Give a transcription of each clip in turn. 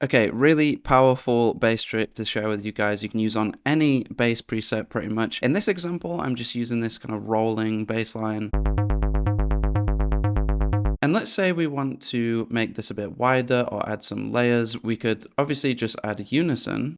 Okay, really powerful bass trick to share with you guys. You can use on any bass preset pretty much. In this example, I'm just using this kind of rolling bass line. And let's say we want to make this a bit wider or add some layers. We could obviously just add unison.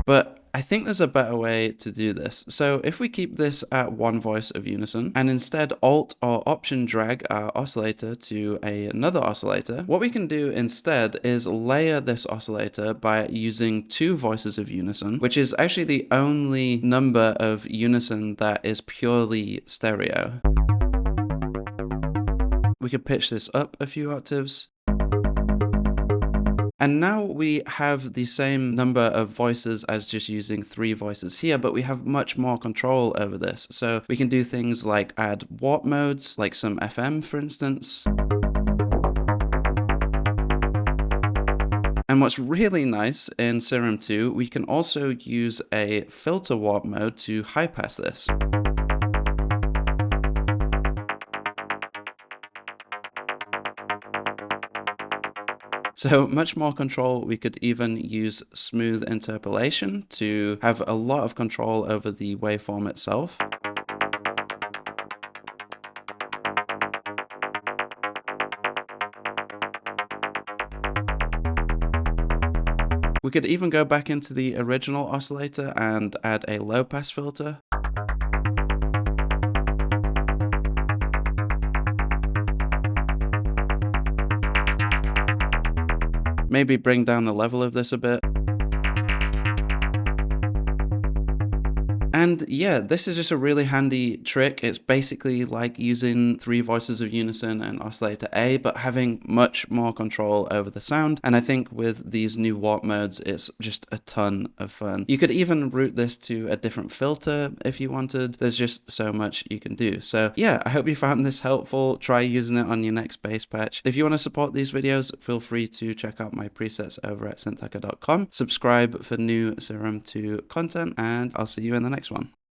But I think there's a better way to do this. So if we keep this at one voice of unison and instead Alt or Option drag our oscillator to another oscillator, what we can do instead is layer this oscillator by using two voices of unison, which is actually the only number of unison that is purely stereo. We could pitch this up a few octaves. And now we have the same number of voices as just using three voices here, but we have much more control over this. So we can do things like add warp modes, like some FM, for instance. And what's really nice in Serum 2, we can also use a filter warp mode to high pass this. So much more control. We could even use smooth interpolation to have a lot of control over the waveform itself. We could even go back into the original oscillator and add a low pass filter. Maybe bring down the level of this a bit. And yeah, this is just a really handy trick. It's basically like using three voices of unison and oscillator A, but having much more control over the sound. And I think with these new warp modes, it's just a ton of fun. You could even route this to a different filter if you wanted. There's just so much you can do. So yeah, I hope you found this helpful. Try using it on your next bass patch. If you want to support these videos, feel free to check out my presets over at synthhacker.com. Subscribe for new Serum 2 content, and I'll see you in the next one.